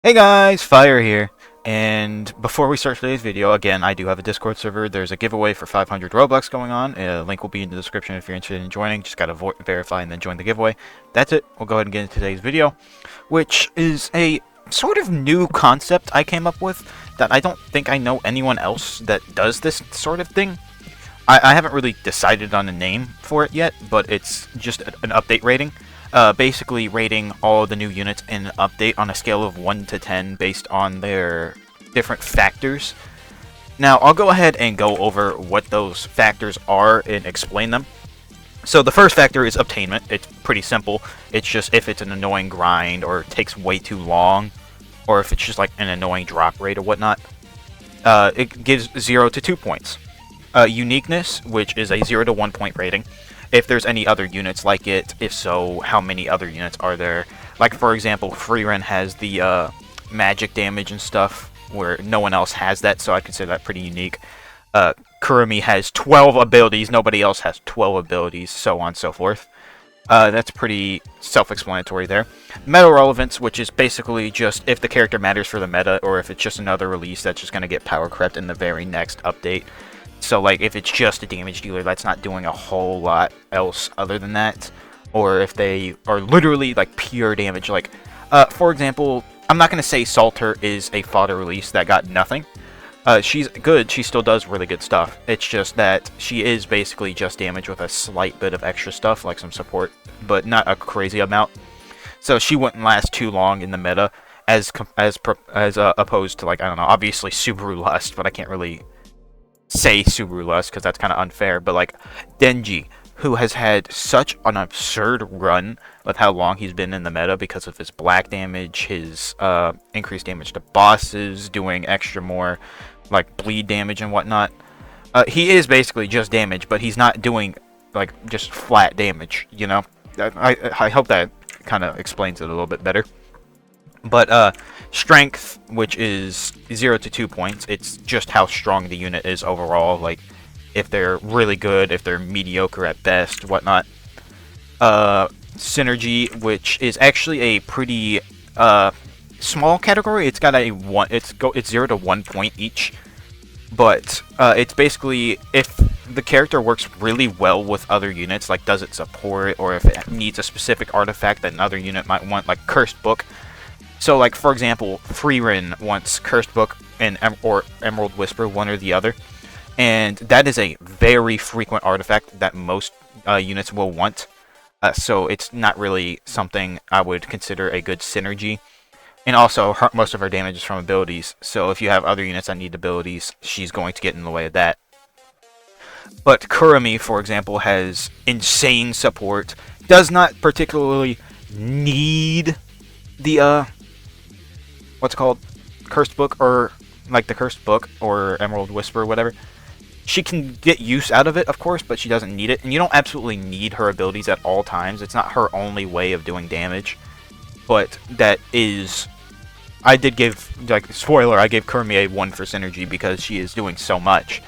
Hey guys, Fire here, and before we start today's video, again, I do have a Discord server. There's a giveaway for 500 Robux going on. A link will be in the description if you're interested in joining. Just gotta verify and then join the giveaway. That's it. We'll go ahead and get into today's video, which is a sort of new concept I came up with that I don't think I know anyone else that does this sort of thing. I haven't really decided on a name for it yet, but it's just an update rating. Basically rating all the new units in an update on a scale of 1 to 10 based on their different factors. Now, I'll go ahead and go over what those factors are and explain them. So the first factor is obtainment. It's pretty simple. It's just if it's an annoying grind or it takes way too long, or if it's just like an annoying drop rate or whatnot. It gives 0 to 2 points. Uniqueness, which is a 0 to 1 point rating. If there's any other units like it, if so, how many other units are there? Like, for example, Freerun has the magic damage and stuff, where no one else has that, so I'd consider that pretty unique. Kurumi has 12 abilities, nobody else has 12 abilities, so on and so forth. That's pretty self-explanatory there. Meta relevance, which is basically just if the character matters for the meta, or if it's just another release that's just going to get power crept in the very next update. So, like, if it's just a damage dealer that's not doing a whole lot else other than that, or if they are literally, like, pure damage, like, for example, I'm not going to say Salter is a fodder release that got nothing. She's good, she still does really good stuff. It's just that she is basically just damage with a slight bit of extra stuff, like some support, but not a crazy amount. So she wouldn't last too long in the meta, as opposed to, like, I don't know, obviously Subaru Lust, but I can't really say Subaru Lust because that's kind of unfair, but like Denji, who has had such an absurd run with how long he's been in the meta because of his black damage, his increased damage to bosses, doing extra more like bleed damage and whatnot. He is basically just damage, but he's not doing like just flat damage, you know? I hope that kind of explains it a little bit better. But strength, which is 0 to 2 points, it's just how strong the unit is overall, like if they're really good, if they're mediocre at best, whatnot. Synergy, which is actually a pretty small category. It's got a it's 0 to 1 point each, but it's basically if the character works really well with other units, like does it support, or if it needs a specific artifact that another unit might want, like Cursed Book. So, like, for example, Freerun wants Cursed Book and or Emerald Whisper, one or the other. And that is a very frequent artifact that most units will want. So it's not really something I would consider a good synergy. And also, most of her damage is from abilities. So if you have other units that need abilities, she's going to get in the way of that. But Kurumi, for example, has insane support. Does not particularly need the what's it called? Cursed Book, or like the Cursed Book or Emerald Whisper, whatever. She can get use out of it, of course, but she doesn't need it. And you don't absolutely need her abilities at all times. It's not her only way of doing damage. But that is... I did give, like, spoiler, I gave Kurumi a 1 for synergy because she is doing so much.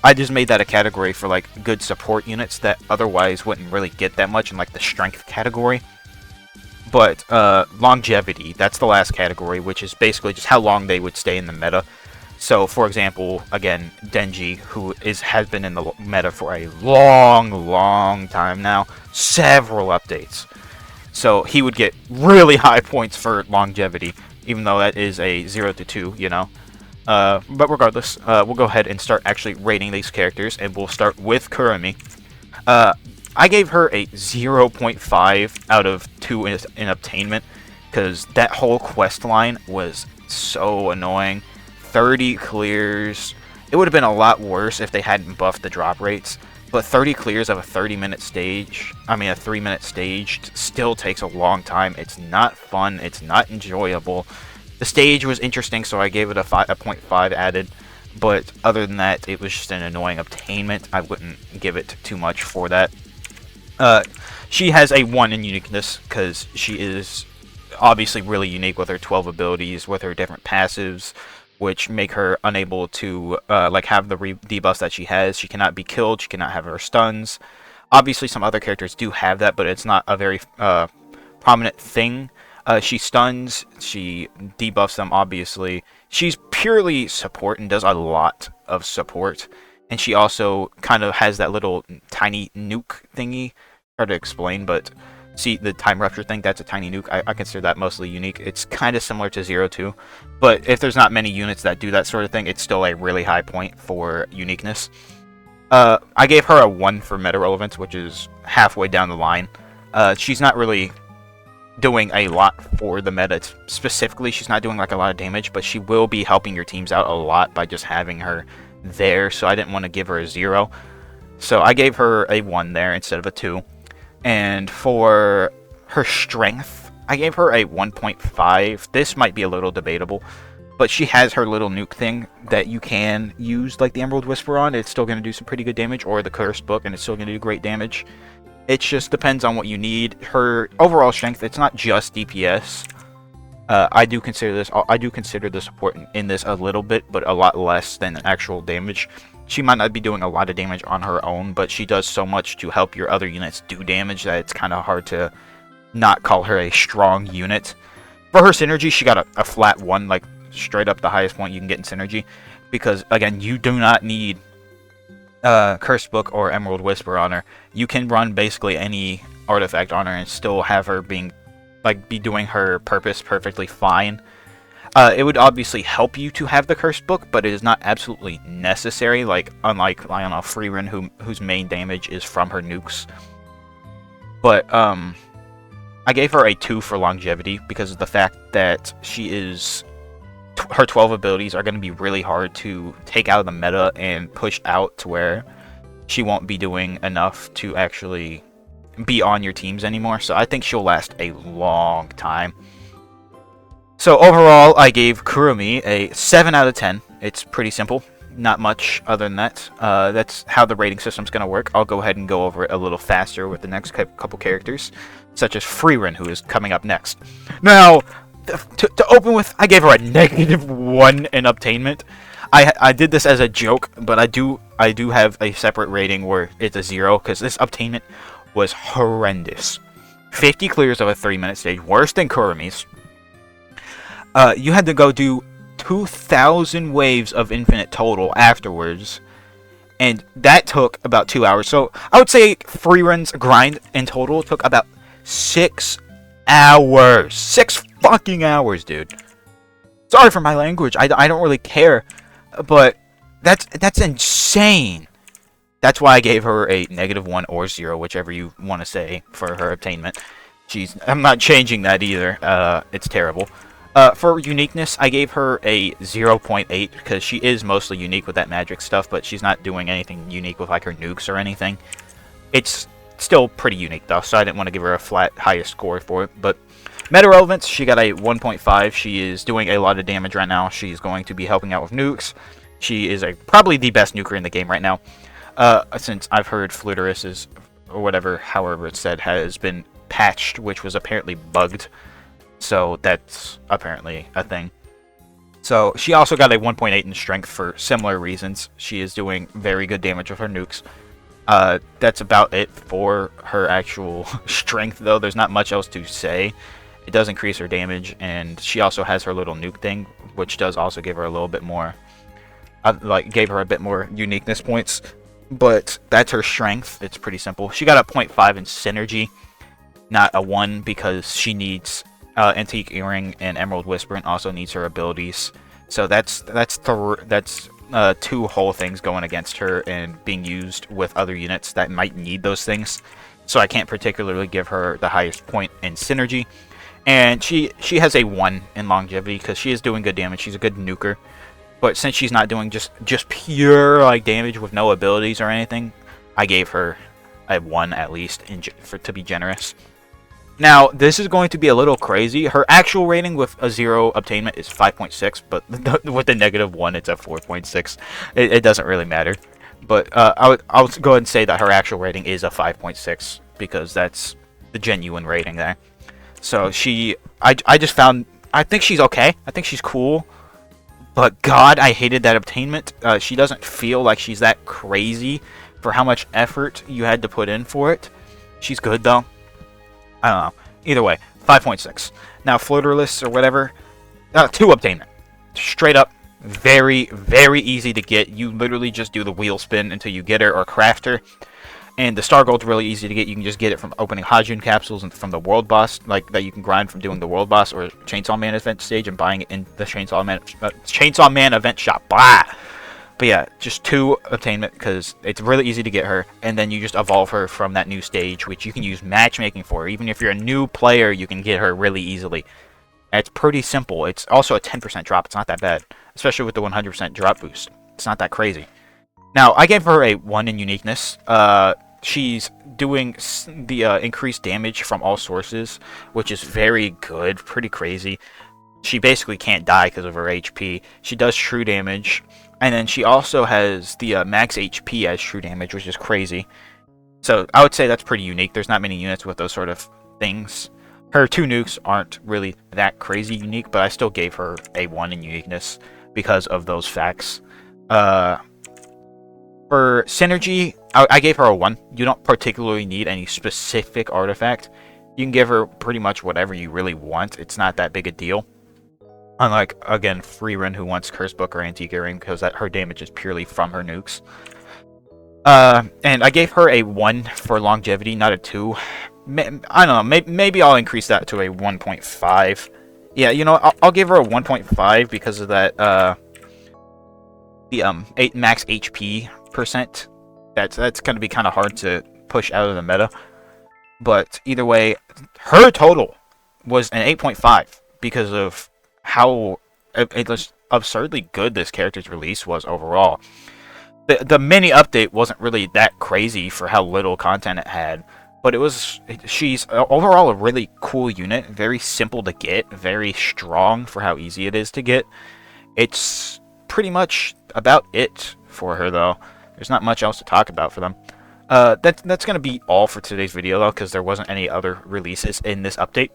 I just made that a category for, like, good support units that otherwise wouldn't really get that much in, like, the strength category. But longevity, that's the last category, which is basically just how long they would stay in the meta. So, for example, again, Denji, who has been in the meta for a long time now, several updates. So he would get really high points for longevity, even though that is a 0 to 2, you know. But regardless, we'll go ahead and start actually rating these characters, and we'll start with Kurumi. I gave her a 0.5 out of 2 in obtainment, because that whole quest line was so annoying. 30 clears. It would have been a lot worse if they hadn't buffed the drop rates, but 30 clears of a 30-minute stage, I mean a 3-minute stage, still takes a long time. It's not fun, it's not enjoyable. The stage was interesting, so I gave it a 0.5 added, but other than that, it was just an annoying obtainment. I wouldn't give it too much for that. She has a 1 in uniqueness, because she is obviously really unique with her 12 abilities, with her different passives, which make her unable to like have the debuffs that she has. She cannot be killed, she cannot have her stuns. Obviously some other characters do have that, but it's not a very prominent thing. She stuns, she debuffs them, obviously. She's purely support and does a lot of support. And she also kind of has that little tiny nuke thingy. Hard to explain, but see, the time rupture thing, that's a tiny nuke. I consider that mostly unique. It's kind of similar to 0-2. But if there's not many units that do that sort of thing, it's still a really high point for uniqueness. I gave her a 1 for meta relevance, which is halfway down the line. She's not really doing a lot for the meta. Specifically, she's not doing like a lot of damage, but she will be helping your teams out a lot by just having her there, so I didn't want to give her a 0. So I gave her a 1 there instead of a 2. And for her strength, I gave her a 1.5. This might be a little debatable, but she has her little nuke thing that you can use like the Emerald Whisper on. It's still going to do some pretty good damage, or the Cursed Book, and it's still going to do great damage. It just depends on what you need. Her overall strength, it's not just DPS. I do consider the support in this a little bit, but a lot less than actual damage. She might not be doing a lot of damage on her own, but she does so much to help your other units do damage that it's kind of hard to not call her a strong unit. For her synergy, she got a flat 1, like straight up the highest point you can get in synergy, because again, you do not need Cursed Book or Emerald Whisper on her. You can run basically any artifact on her and still have her be doing her purpose perfectly fine. It would obviously help you to have the Cursed Book, but it is not absolutely necessary, like unlike, I don't know, Freerun, whose main damage is from her nukes. But I gave her a 2 for longevity because of the fact that her 12 abilities are going to be really hard to take out of the meta and push out to where she won't be doing enough to actually be on your teams anymore. So I think she'll last a long time. So overall, I gave Kurumi a 7 out of 10. It's pretty simple. Not much other than that. That's how the rating system's going to work. I'll go ahead and go over it a little faster with the next couple characters, such as Freerun, who is coming up next. Now, to open with, I gave her a -1 in obtainment. I did this as a joke, but I do have a separate rating where it's a 0, because this obtainment was horrendous. 50 clears of a 3-minute stage, worse than Kurumi's. You had to go do 2,000 waves of infinite total afterwards, and that took about 2 hours. So I would say Freerun's grind in total took about 6 hours. 6 fucking hours, dude. Sorry for my language. I don't really care, but that's insane. That's why I gave her a -1 or 0, whichever you want to say, for her obtainment. I'm not changing that either. It's terrible. For uniqueness, I gave her a 0.8 because she is mostly unique with that magic stuff, but she's not doing anything unique with like her nukes or anything. It's still pretty unique though, so I didn't want to give her a flat highest score for it. But meta relevance, she got a 1.5. She is doing a lot of damage right now. She's going to be helping out with nukes. She is probably the best nuker in the game right now. Since I've heard Fluterus or whatever, however it's said, has been patched, which was apparently bugged. So that's apparently a thing. So she also got a 1.8 in strength for similar reasons. She is doing very good damage with her nukes. That's about it for her actual strength, though. There's not much else to say. It does increase her damage, and she also has her little nuke thing, which does also give her a little bit more, gave her a bit more uniqueness points. But that's her strength. It's pretty simple. She got a 0.5 in synergy, not a 1, because she needs Antique Earring and Emerald Whisper, and also needs her abilities. So that's 2 whole things going against her and being used with other units that might need those things. So I can't particularly give her the highest point in synergy. And she has a 1 in longevity because she is doing good damage. She's a good nuker. But since she's not doing just pure like damage with no abilities or anything, I gave her a 1 at least to be generous. Now, this is going to be a little crazy. Her actual rating with a 0 obtainment is 5.6, but with the -1, it's a 4.6. It doesn't really matter. But I'll go ahead and say that her actual rating is a 5.6, because that's the genuine rating there. So I think she's okay. I think she's cool. But God, I hated that obtainment. She doesn't feel like she's that crazy for how much effort you had to put in for it. She's good, though. I don't know. Either way, 5.6. Now, Floaterless or whatever, 2 obtainment. Straight up, very, very easy to get. You literally just do the wheel spin until you get her or craft her. And the Star Gold's really easy to get. You can just get it from opening Hydrogen capsules and from the World Boss, like that you can grind from doing the World Boss or Chainsaw Man event stage and buying it in the Chainsaw Man event shop. Blah! But yeah, just 2 obtainment because it's really easy to get her, and then you just evolve her from that new stage, which you can use matchmaking for. Even if you're a new player, you can get her really easily. It's pretty simple. It's also a 10% drop. It's not that bad, especially with the 100% drop boost. It's not that crazy. Now, I gave her a 1 in uniqueness. She's doing the increased damage from all sources, which is very good, pretty crazy. She basically can't die because of her HP. She does true damage, and then she also has the max HP as true damage, which is crazy. So I would say that's pretty unique. There's not many units with those sort of things. Her 2 nukes aren't really that crazy unique, but I still gave her a 1 in uniqueness because of those facts. For synergy, I gave her a 1. You don't particularly need any specific artifact. You can give her pretty much whatever you really want. It's not that big a deal. Unlike, again, Freerun, who wants Curse Book or Antique Earring, because her damage is purely from her nukes. And I gave her a 1 for longevity, not a 2. I don't know, maybe I'll increase that to a 1.5. Yeah, you know, I'll give her a 1.5 because of that, the 8 max HP percent. That's going to be kind of hard to push out of the meta. But either way, her total was an 8.5 because of how absurdly good this character's release was overall. The mini update wasn't really that crazy for how little content it had, but she's overall a really cool unit, very simple to get, very strong for how easy it is to get. It's pretty much about it for her, though. There's not much else to talk about for them. That's going to be all for today's video, though, because there wasn't any other releases in this update.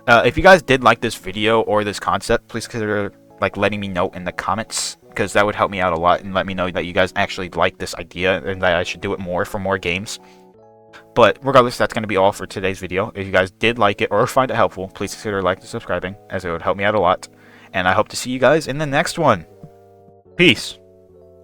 If you guys did like this video or this concept, please consider letting me know in the comments, because that would help me out a lot and let me know that you guys actually like this idea and that I should do it more for more games. But regardless, that's going to be all for today's video. If you guys did like it or find it helpful, please consider liking and subscribing, as it would help me out a lot. And I hope to see you guys in the next one. Peace.